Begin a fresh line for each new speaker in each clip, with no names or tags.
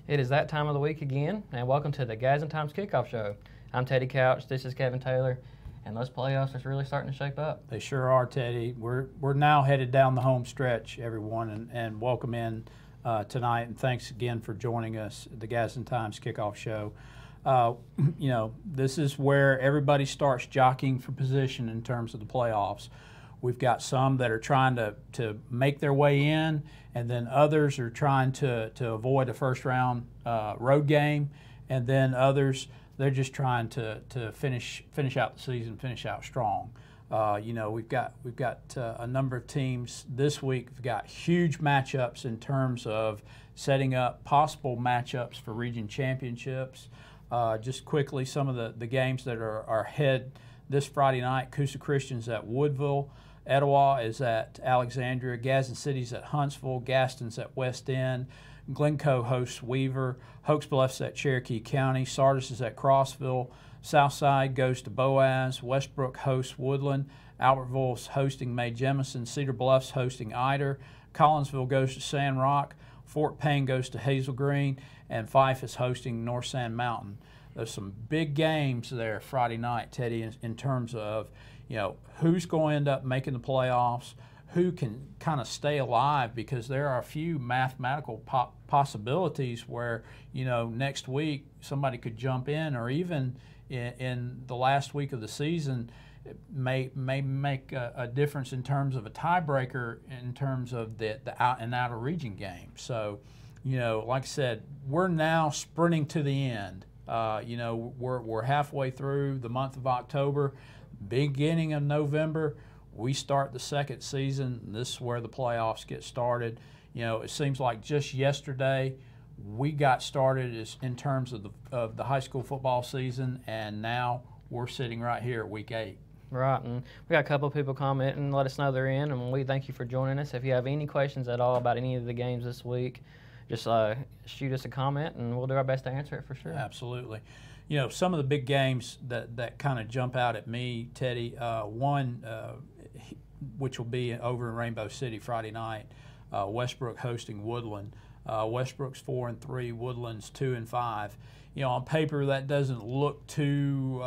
It is that time of the week again, and welcome to the Gadsden Times Kickoff Show. I'm Teddy Couch, this is Kevin Taylor, and those playoffs are really starting to shape up.
They sure are, Teddy. We're now headed down the home stretch, everyone, and welcome in tonight, and thanks again for joining us at the Gadsden Times Kickoff Show. This is where everybody starts jockeying for position in terms of the playoffs. We've got some that are trying to make their way in, and then others are trying to avoid a first-round road game, and then others, they're just trying to finish out the season, finish out strong. We've got a number of teams this week. We've got huge matchups in terms of setting up possible matchups for region championships. Just quickly, some of the games that are ahead this Friday night: Coosa Christian's at Woodville, Etowah is at Alexandria, Gadsden City's at Huntsville, Gadsden's at West End, Glencoe hosts Weaver, Hoax Bluff's at Cherokee County, Sardis is at Crossville, Southside goes to Boaz, Westbrook hosts Woodland, Albertville's hosting Mae Jemison, Cedar Bluff's hosting Eider, Collinsville goes to Sand Rock, Fort Payne goes to Hazel Green, and Fife is hosting North Sand Mountain. There's some big games there Friday night, Teddy, in terms of who's going to end up making the playoffs, who can kind of stay alive, because there are a few mathematical possibilities where next week somebody could jump in, or even in the last week of the season may make a difference in terms of a tiebreaker in terms of the out and outer region game. So like I said, we're now sprinting to the end. We're halfway through the month of October. Beginning of November, we start the second season. This is where the playoffs get started. It seems like just yesterday we got started in terms of the high school football season, and now we're sitting right here at week 8.
Right, and we got a couple of people comment and let us know they're in, and we thank you for joining us. If you have any questions at all about any of the games this week, just shoot us a comment, and we'll do our best to answer it for sure.
Absolutely. Some of the big games that kind of jump out at me, Teddy, one which will be over in Rainbow City Friday night, Westbrook hosting Woodland. Westbrook's 4-3, Woodland's 2-5. On paper that doesn't look too,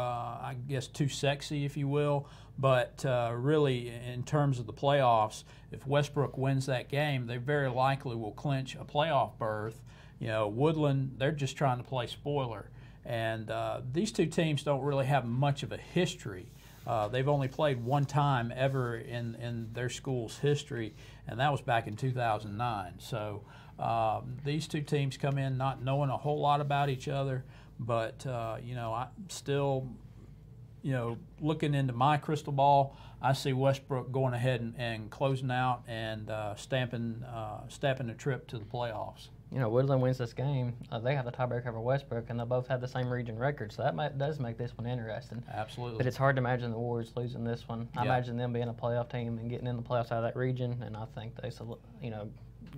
too sexy, if you will, but really in terms of the playoffs, if Westbrook wins that game, they very likely will clinch a playoff berth. Woodland, they're just trying to play spoiler. And these two teams don't really have much of a history. They've only played one time ever in their school's history, and that was back in 2009. So these two teams come in not knowing a whole lot about each other, but I'm still, looking into my crystal ball, I see Westbrook going ahead and closing out and stamping a trip to the playoffs.
Woodland wins this game, they have the tiebreaker over Westbrook, and they both have the same region record, so that does make this one interesting.
Absolutely.
But it's hard to imagine the Warriors losing this one. I imagine them being a playoff team and getting in the playoffs out of that region, and I think they,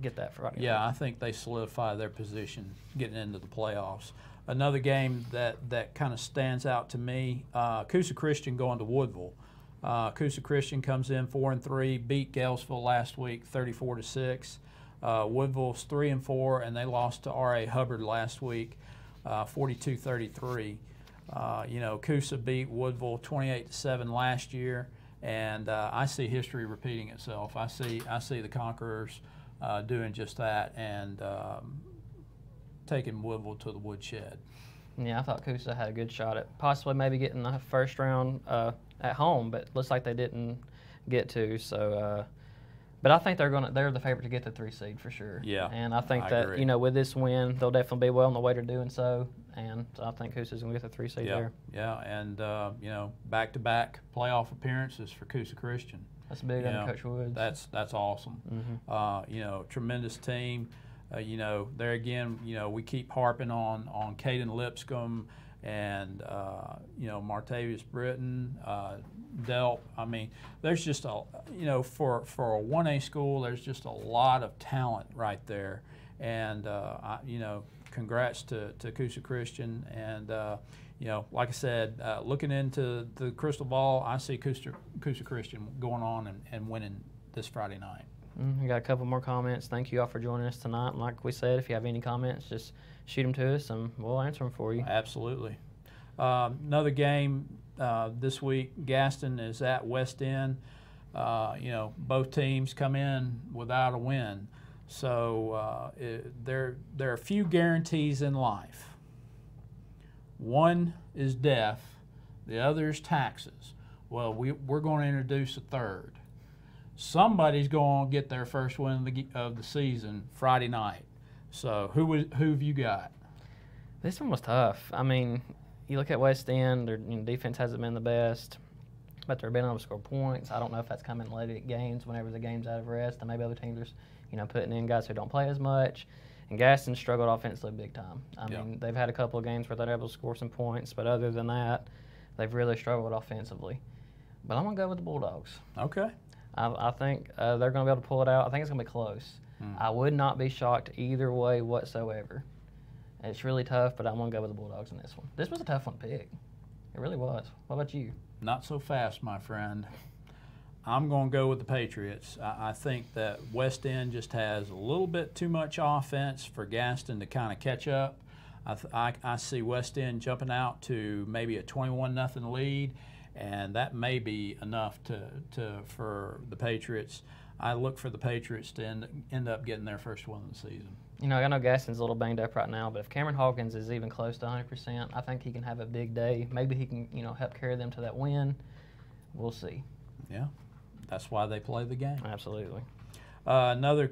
get that Friday night.
Yeah, I think they solidify their position getting into the playoffs. Another game that kind of stands out to me, Coosa Christian going to Woodville. Coosa Christian comes in 4-3, beat Galesville last week 34-6. Woodville's 3-4, and they lost to R.A. Hubbard last week, 42-33. Coosa beat Woodville 28-7 last year, and I see history repeating itself. I see the Conquerors doing just that and taking Woodville to the woodshed.
Yeah, I thought Coosa had a good shot at possibly maybe getting the first round at home, but looks like they didn't get to. So. But I think they're the favorite to get the 3 seed for sure.
Yeah,
and I think that
agree.
With this win, they'll definitely be well on the way to doing so. And so I think Coosa's going to get the 3 seed there.
Yeah, and back-to-back playoff appearances for Coosa Christian.
That's big under Coach Woods.
That's awesome. Mm-hmm. Tremendous team. There again, we keep harping on Caden Lipscomb and Martavius Britton, Delp. I mean, there's just for a 1A school, there's just a lot of talent right there, and congrats to Coosa Christian, and like I said, looking into the crystal ball, I see Coosa Christian going on and winning this Friday night.
We got a couple more comments. Thank you all for joining us tonight. And like we said, if you have any comments, just shoot them to us and we'll answer them for you.
Absolutely. Another game this week, Gadsden is at West End. Both teams come in without a win. So there are a few guarantees in life. One is death, the other is taxes. Well, we're going to introduce a third. Somebody's going to get their first win of the season Friday night. So who have you got?
This one was tough. I mean, you look at West End, their defense hasn't been the best, but they're being able to score points. I don't know if that's coming late at games whenever the game's out of rest, and maybe other teams are putting in guys who don't play as much. And Gadsden struggled offensively big time. I mean, they've had a couple of games where they're able to score some points, but other than that, they've really struggled offensively. But I'm going to go with the Bulldogs.
Okay.
I think they're going to be able to pull it out. I think it's going to be close. I would not be shocked either way whatsoever. It's really tough, but I'm going to go with the Bulldogs in this one. This was a tough one to pick. It really was. What about you?
Not so fast, my friend. I'm going to go with the Patriots. I think that West End just has a little bit too much offense for Gadsden to kind of catch up. I see West End jumping out to maybe a 21-0 lead, and that may be enough for the Patriots. I look for the Patriots to end up getting their first win of the season.
I know Gadsden's a little banged up right now, but if Cameron Hawkins is even close to 100%, I think he can have a big day. Maybe he can, help carry them to that win. We'll see.
Yeah, that's why they play the game.
Absolutely.
Another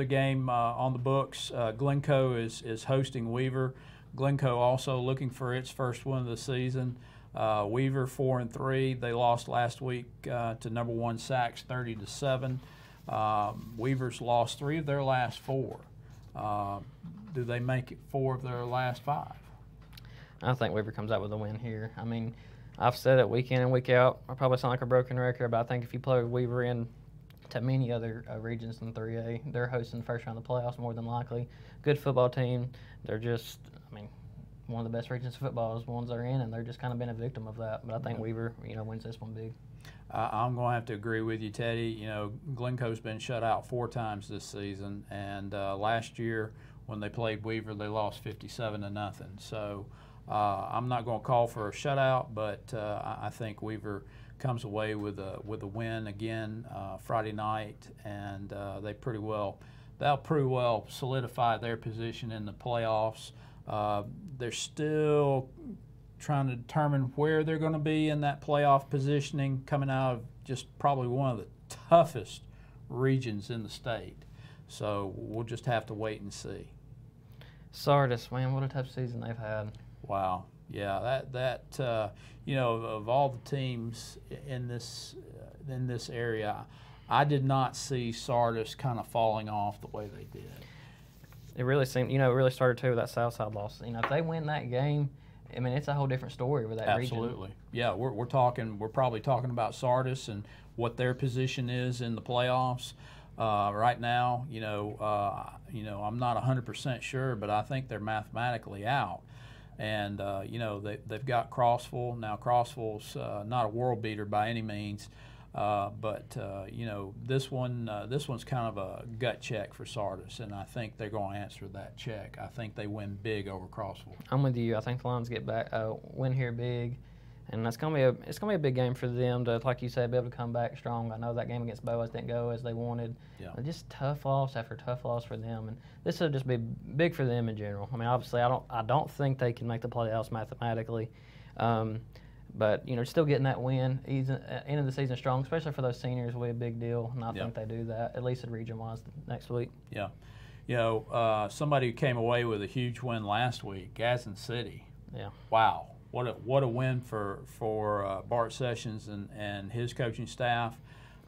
game on the books. Glencoe is hosting Weaver. Glencoe also looking for its first win of the season. Weaver 4-3. They lost last week to number 1 Sachs 30-7. Weaver's lost 3 of their last 4. Do they make it 4 of their last 5?
I think Weaver comes out with a win here. I mean, I've said it week in and week out. I probably sound like a broken record, but I think if you play Weaver in to many other regions in 3A, they're hosting the first round of the playoffs more than likely. Good football team. They're just, one of the best regions of football is ones they're in, and they're just kind of been a victim of that. But I think Weaver, wins this one big.
I'm going to have to agree with you, Teddy. Glencoe's been shut out 4 times this season, and last year when they played Weaver, they lost 57-0. So I'm not going to call for a shutout, but I think Weaver comes away with a win again Friday night, and they'll pretty well solidify their position in the playoffs. They're still trying to determine where they're going to be in that playoff positioning, coming out of just probably one of the toughest regions in the state. So we'll just have to wait and see.
Sardis, man, what a tough season they've had.
Wow. Yeah, of all the teams in this area, I did not see Sardis kind of falling off the way they did.
It really seemed, it really started too with that Southside loss. If they win that game, it's a whole different story with that region.
Absolutely. Yeah, we're probably talking about Sardis and what their position is in the playoffs. Right now, I'm not 100% sure, but I think they're mathematically out. And they've got Crossville. Now Crossville's not a world beater by any means, but this one's kind of a gut check for Sardis, and I think they're going to answer that check. I think they win big over Crossville.
I'm with you. I think the Lions get back, win here big, and it's gonna be a big game for them to, like you said, be able to come back strong. I know that game against Boas didn't go as they wanted.
Yeah.
Just tough loss after tough loss for them, and this will just be big for them in general. Obviously, I don't think they can make the playoffs mathematically. But, still getting that win, end of the season strong, especially for those seniors, will be a big deal. And I think they do that, at least at region-wise next week.
Yeah. Somebody who came away with a huge win last week, Gadsden City.
Yeah.
Wow. What a win for Bart Sessions and his coaching staff,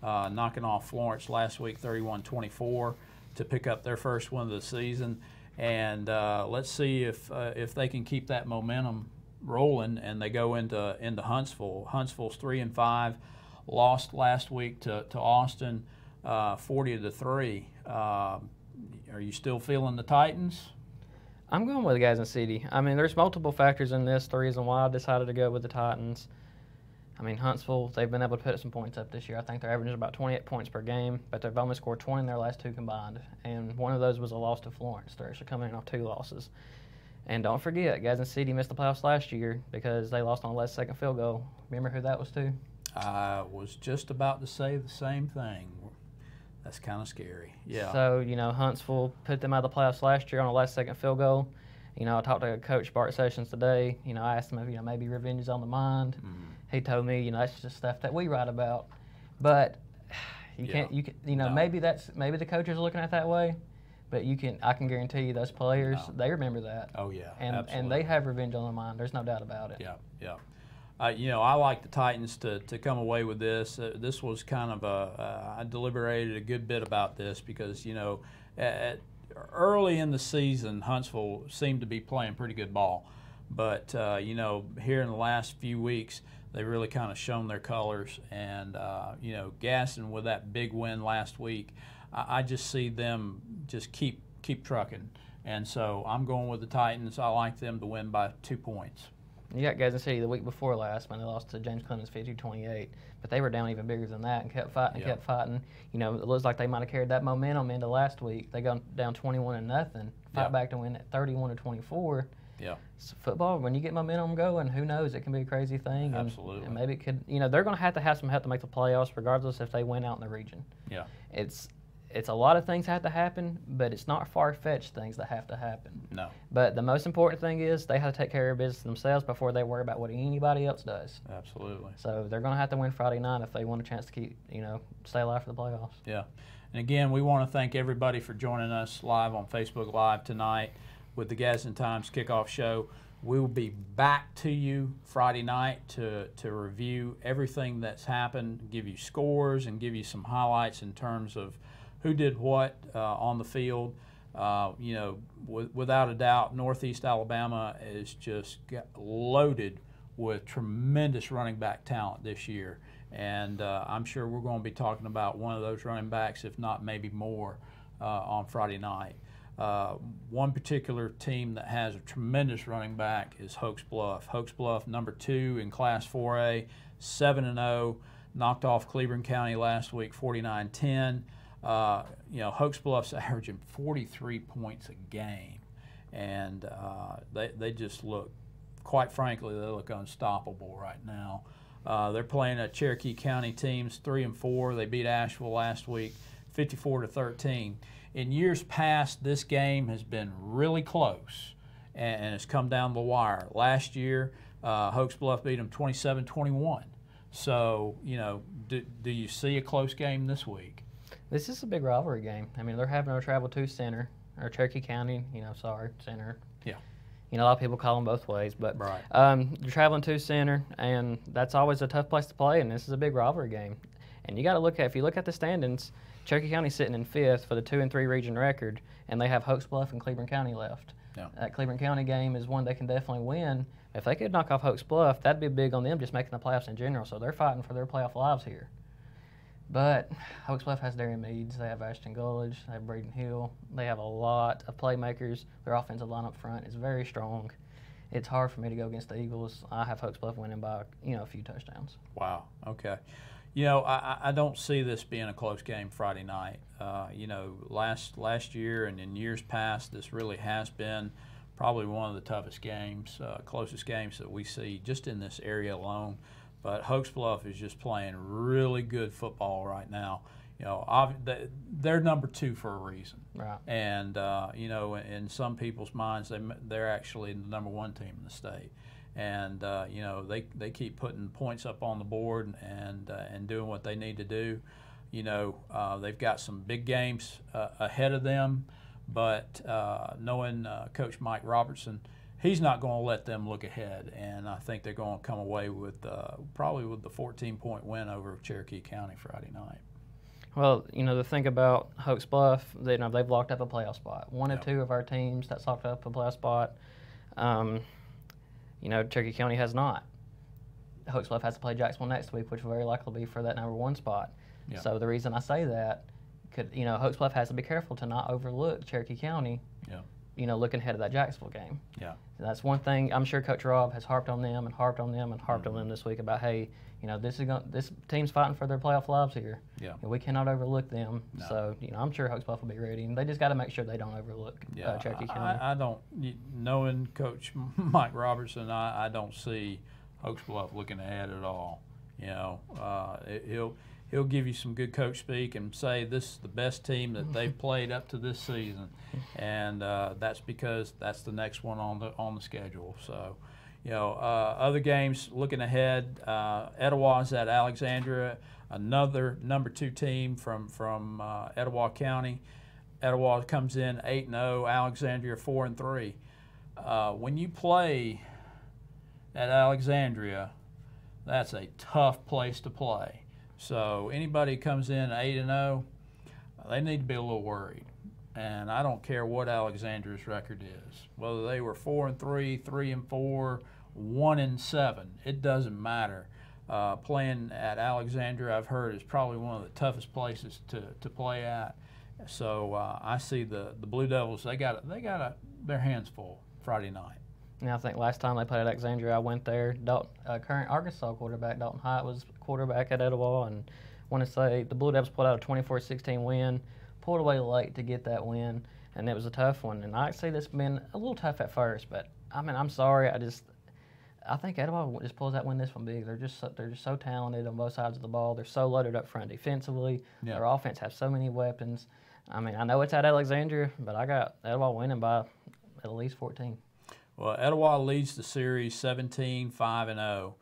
knocking off Florence last week 31-24 to pick up their first win of the season. And let's see if they can keep that momentum rolling, and they go into Huntsville. Huntsville's 3-5, lost last week to Austin 40-3. Are you still feeling the Titans?
I'm going with Gadsden City. There's multiple factors in this. The reason why I decided to go with the Titans. I mean, Huntsville, they've been able to put some points up this year. I think they're averaging about 28 points per game, but they've only scored 20 in their last 2 combined. And one of those was a loss to Florence. They're actually coming in off 2 losses. And don't forget, Gadsden City missed the playoffs last year because they lost on the last second field goal. Remember who that was to?
I was just about to say the same thing. That's kind of scary. Yeah.
So, Huntsville put them out of the playoffs last year on a last second field goal. I talked to Coach Bart Sessions today. I asked him if, maybe revenge is on the mind.
Mm-hmm.
He told me, that's just stuff that we write about. But
No.
maybe the coaches are looking at it that way. But I can guarantee you those players,
No.
they remember that.
Oh, yeah,
and they have revenge on their mind. There's no doubt about it.
Yeah, yeah. I like the Titans to come away with this. This was kind of I deliberated a good bit about this because, early in the season, Huntsville seemed to be playing pretty good ball. But, here in the last few weeks, they really kind of shown their colors. And, Gadsden with that big win last week, I just see them just keep trucking. And so I'm going with the Titans. I like them to win by 2 points.
You got Gadsden City the week before last when they lost to James Clemens 50-28, but they were down even bigger than that and kept fighting and kept fighting. It looks like they might have carried that momentum into last week. They got down 21-0, fight back to win at 31-24.
Yeah.
So football, when you get momentum going, who knows? It can be a crazy thing.
Absolutely.
And maybe it could. They're going to have some help to make the playoffs, regardless if they win out in the region.
Yeah.
It's a lot of things have to happen, but it's not far-fetched things that have to happen.
No.
But the most important thing is they have to take care of business themselves before they worry about what anybody else does.
Absolutely.
So they're going to have to win Friday night if they want a chance to keep, stay alive for the playoffs.
Yeah. And again, we want to thank everybody for joining us live on Facebook Live tonight with the Gadsden Times Kickoff Show. We will be back to you Friday night to review everything that's happened, give you scores, and give you some highlights in terms of who did what on the field. Without a doubt, Northeast Alabama is just loaded with tremendous running back talent this year. And I'm sure we're going to be talking about one of those running backs, if not maybe more, on Friday night. One particular team that has a tremendous running back is Hoax Bluff. Hoax Bluff, number 2 in Class 4A, 7-0, knocked off Cleveland County last week, 49-10. Hoax Bluff's averaging 43 points a game, and they just look, quite frankly, they look unstoppable right now. They're playing a Cherokee County teams 3-4. They beat Asheville last week, 54-13. In years past, this game has been really close, and it's come down the wire. Last year, Hoax Bluff beat them 27-21. So, do you see a close game this week?
This is a big rivalry game. I mean, they're having to travel to Center, or Cherokee County, Center.
Yeah.
A lot of people call them both ways, but
right.
You're traveling to Center, and that's always a tough place to play, and this is a big rivalry game. And you got to look at, if you look at the standings, Cherokee County's sitting in 5th for the 2-3 region record, and they have Hoax Bluff and Cleveland County left.
Yeah.
That Cleveland County game is one they can definitely win. If they could knock off Hoax Bluff, that'd be big on them just making the playoffs in general, so they're fighting for their playoff lives here. But Hoax Bluff has Darian Meads, they have Ashton Gullidge, they have Braden Hill. They have a lot of playmakers. Their offensive line up front is very strong. It's hard for me to go against the Eagles. I have Hoax Bluff winning by a few touchdowns.
Wow. Okay. I don't see this being a close game Friday night. Last year and in years past, this really has been probably one of the toughest games, closest games that we see just in this area alone. But Hoax Bluff is just playing really good football right now. They're number 2 for a reason.
Right.
And in some people's minds, they're actually the number 1 team in the state. And they keep putting points up on the board and doing what they need to do. They've got some big games ahead of them, but knowing Coach Mike Robertson, he's not going to let them look ahead, and I think they're going to come away with probably with the 14-point win over Cherokee County Friday night.
Well, the thing about Hoax Bluff, they've locked up a playoff spot. One of 2 of our teams that's locked up a playoff spot. Cherokee County has not. Hoax Bluff has to play Jacksonville next week, which will very likely be for that number 1 spot. Yeah. So the reason I say that, Hoax Bluff has to be careful to not overlook Cherokee County.
Yeah.
looking ahead of that Jacksonville game.
Yeah.
And that's one thing I'm sure Coach Rob has harped on them and harped on them and harped on them this week about, hey, this team's fighting for their playoff lives here.
Yeah.
And we cannot overlook them.
No.
So, I'm sure Hokes Bluff will be ready. And they just got to make sure they don't overlook Cherokee County.
I don't, knowing Coach Mike Robertson, I don't see Hokes Bluff looking ahead at all. He'll give you some good coach speak and say this is the best team that they've played up to this season, and that's because that's the next one on the schedule. So, other games looking ahead, Etowah's at Alexandria, another number 2 team from Etowah County. Etowah comes in 8-0, Alexandria 4-3. When you play at Alexandria, that's a tough place to play. So anybody comes in 8-0, they need to be a little worried. And I don't care what Alexandria's record is, whether they were 4-3, 3-4, 1-7. It doesn't matter. Playing at Alexandria, I've heard, is probably one of the toughest places to play at. So I see the Blue Devils. They got their hands full Friday night.
And I think last time they played at Alexandria, I went there. Current Arkansas quarterback Dalton Hyatt was quarterback at Etowah, and I want to say the Blue Devils pulled out a 24-16 win, pulled away late to get that win, and it was a tough one. And I see this been a little tough at first, but I'm sorry. I think Etowah just pulls that win this one big. They're just so talented on both sides of the ball. They're so loaded up front defensively.
Yeah.
Their offense has so many weapons. I know it's at Alexandria, but I got Etowah winning by at least 14.
Well, Etowah leads the series 17-5-0,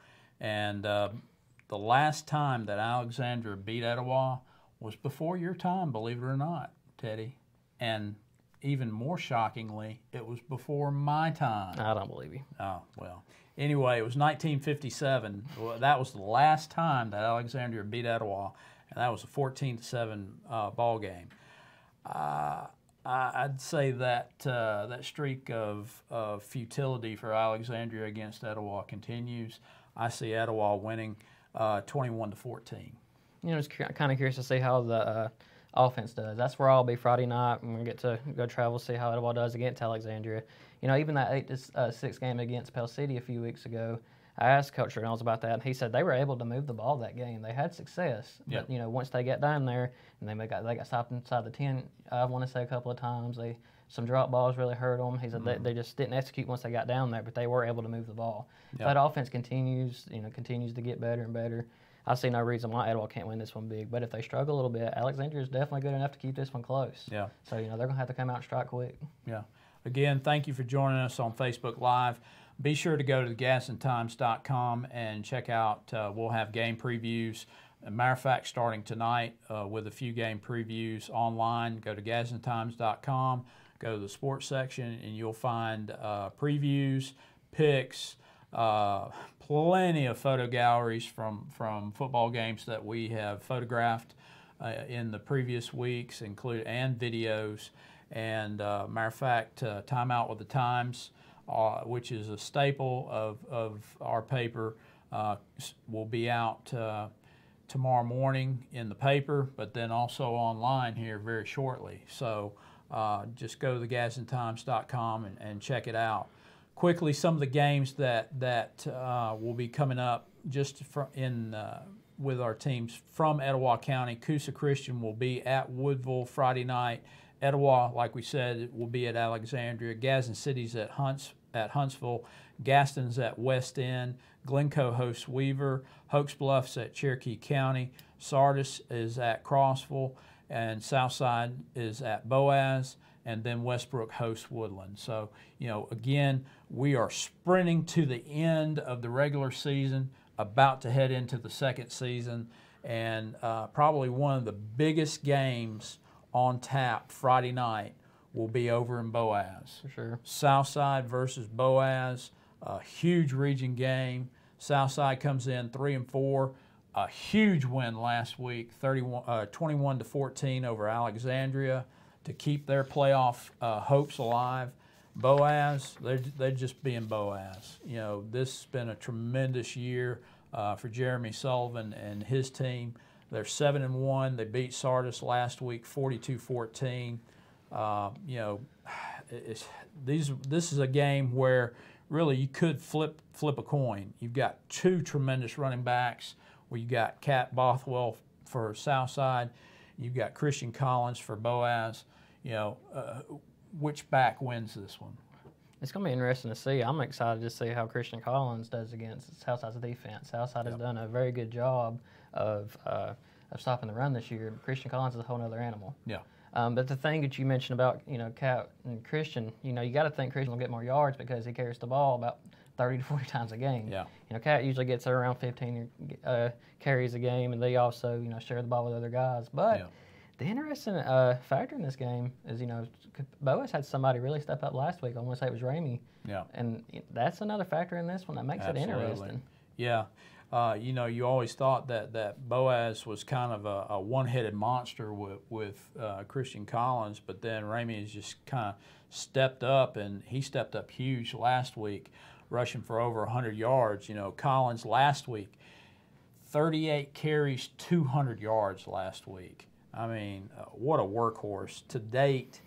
and the last time that Alexandria beat Etowah was before your time, believe it or not, Teddy. And even more shockingly, it was before my time.
I don't believe you.
Oh, well. Anyway, it was 1957. That was the last time that Alexandria beat Etowah, and that was a 14-7 ball game. I'd say that that streak of futility for Alexandria against Etowah continues. I see Etowah winning 21-14.
Just kind of curious to see how the offense does. That's where I'll be Friday night, and we get to go travel, see how Etowah does against Alexandria. Even that 8-6 game against Pell City a few weeks ago, I asked Coach Reynolds about that, and he said they were able to move the ball that game. They had success, but once they got down there and they got stopped inside the 10, I want to say a couple of times, some drop balls really hurt them. He said they just didn't execute once they got down there, but they were able to move the ball. If that offense continues to get better and better, I see no reason why Etowah can't win this one big. But if they struggle a little bit, Alexandria is definitely good enough to keep this one close. Yeah. So they're gonna have to come out and strike quick.
Yeah. Again, thank you for joining us on Facebook Live. Be sure to go to GadsdenTimes.com and check out, we'll have game previews. As a matter of fact, starting tonight with a few game previews online, go to GadsdenTimes.com, go to the sports section, and you'll find previews, picks, plenty of photo galleries from football games that we have photographed in the previous weeks, and videos. And matter of fact, Time Out with the Times, which is a staple of our paper, will be out tomorrow morning in the paper, but then also online here very shortly. So just go to the GadsdenTimes.com and check it out. Quickly, some of the games that will be coming up just with our teams from Etowah County. Coosa Christian will be at Woodville Friday night. Etowah, like we said, will be at Alexandria. Gadsden City's at Huntsville. Gaston's at West End. Glencoe hosts Weaver. Hokes Bluff's at Cherokee County. Sardis is at Crossville. And Southside is at Boaz. And then Westbrook hosts Woodland. So, again, we are sprinting to the end of the regular season, about to head into the second season. And probably one of the biggest games on tap Friday night will be over in Boaz.
For sure. Southside
versus Boaz, a huge region game. Southside comes in 3-4, a huge win last week, 21-14 over Alexandria to keep their playoff hopes alive. Boaz, they're just being Boaz. This has been a tremendous year for Jeremy Sullivan and his team. They're 7-1. They beat Sardis last week, 42-14. this is a game where really you could flip a coin. You've got two tremendous running backs. Well, you got Cat Bothwell for Southside. You've got Christian Collins for Boaz. Which back wins this one?
It's going to be interesting to see. I'm excited to see how Christian Collins does against Southside's defense. Southside has done a very good job of stopping the run this year. Christian Collins is a whole other animal.
Yeah.
But the thing that you mentioned about, Cat and Christian, you got to think Christian will get more yards because he carries the ball about 30 to 40 times a game.
Yeah.
Cat usually gets around 15 carries a game, and they also, share the ball with other guys. But the interesting factor in this game is, Boaz had somebody really step up last week. I want to say it was Ramey.
Yeah.
And that's another factor in this one that makes it interesting.
Yeah. You always thought that Boaz was kind of a one-headed monster with Christian Collins, but then Ramey has just kind of stepped up, and he stepped up huge last week, rushing for over 100 yards. Collins last week, 38 carries, 200 yards last week. I mean, what a workhorse. To date,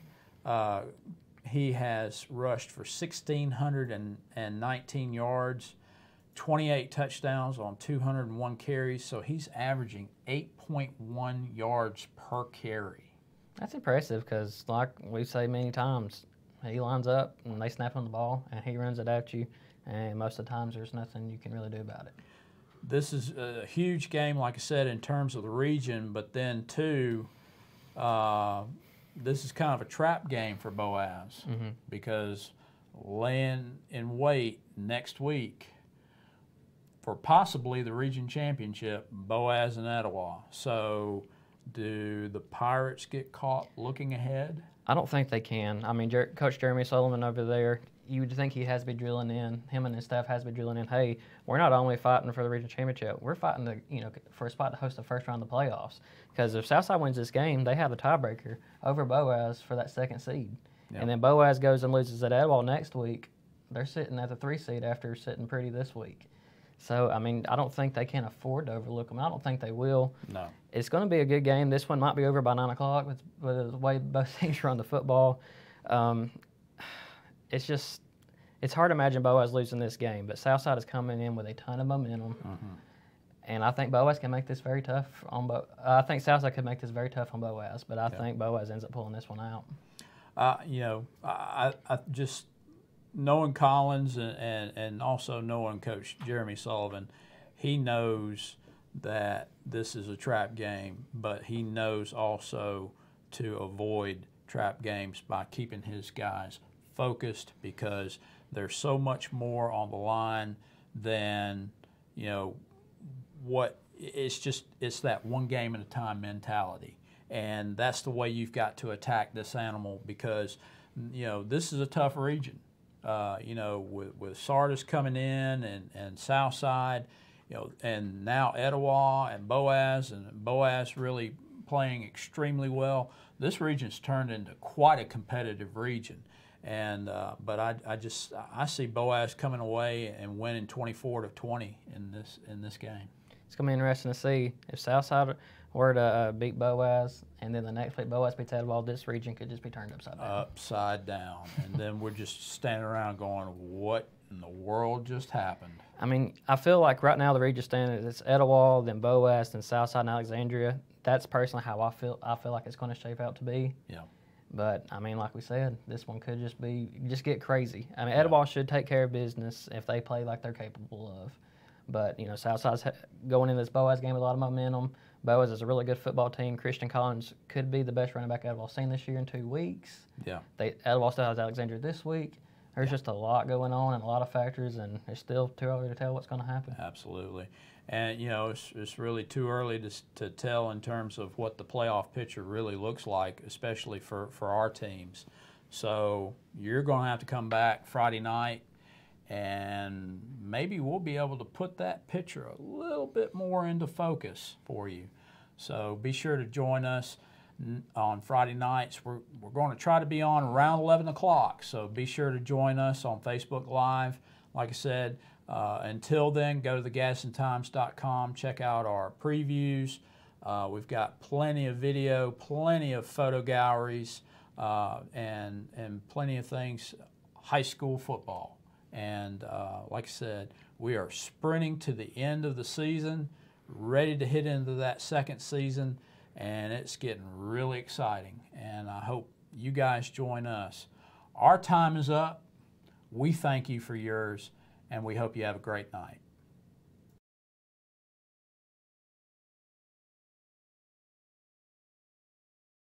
he has rushed for 1,619 yards, 28 touchdowns on 201 carries, so he's averaging 8.1 yards per carry.
That's impressive because, like we say many times, he lines up and they snap on the ball and he runs it at you, and most of the times there's nothing you can really do about it.
This is a huge game, like I said, in terms of the region, but then, too, this is kind of a trap game for Boaz because laying in wait next week for possibly the region championship, Boaz and Etowah. So do the Pirates get caught looking ahead?
I don't think they can. I mean, Coach Jeremy Sullivan over there, you would think he has to be drilling in, him and his staff has to be drilling in, hey, we're not only fighting for the region championship, we're fighting for a spot to host the first round of the playoffs. Because if Southside wins this game, they have a tiebreaker over Boaz for that second seed. Yep. And then Boaz goes and loses at Etowah next week. They're sitting at the 3 seed after sitting pretty this week. So, I mean, I don't think they can afford to overlook them. I don't think they will.
No.
It's going to be a good game. This one might be over by 9 o'clock with the way both teams run the football. It's hard to imagine Boaz losing this game, but Southside is coming in with a ton of momentum. And I think Boaz can make this very tough on I think Southside could make this very tough on Boaz, but I think Boaz ends up pulling this one out.
I just knowing Collins and also knowing Coach Jeremy Sullivan, he knows that this is a trap game, but he knows also to avoid trap games by keeping his guys focused because there's so much more on the line than, it's that one game at a time mentality. And that's the way you've got to attack this animal because, this is a tough region. With Sardis coming in and Southside, and now Etowah and Boaz really playing extremely well. This region's turned into quite a competitive region. And but I see Boaz coming away and winning 24-20 in this game.
It's gonna be interesting to see if Southside were to beat Boaz, and then the next week Boaz beats Etowah. This region could just be turned upside down.
Upside down, and then we're just standing around going, "What in the world just happened?"
I mean, I feel like right now the region standing is Etowah, then Boaz, then Southside and Alexandria. That's personally how I feel. I feel like it's going to shape out to be.
Yeah.
But, I mean, like we said, this one could just get crazy. I mean, Etowah should take care of business if they play like they're capable of. But, Southside's going into this Boaz game with a lot of momentum. Boaz is a really good football team. Christian Collins could be the best running back Etowah's seen this year in 2 weeks.
Yeah.
Etowah still has Alexandria this week. There's just a lot going on and a lot of factors, and it's still too early to tell what's going to happen.
Absolutely. And, it's really too early to tell in terms of what the playoff picture really looks like, especially for our teams. So you're going to have to come back Friday night, and maybe we'll be able to put that picture a little bit more into focus for you. So be sure to join us on Friday nights. We're going to try to be on around 11 o'clock, so be sure to join us on Facebook Live. Like I said, until then, go to thegadsdentimes.com, check out our previews. We've got plenty of video, plenty of photo galleries, and plenty of things, high school football. And like I said, we are sprinting to the end of the season, ready to hit into that second season, and it's getting really exciting. And I hope you guys join us. Our time is up. We thank you for yours, and we hope you have a great night.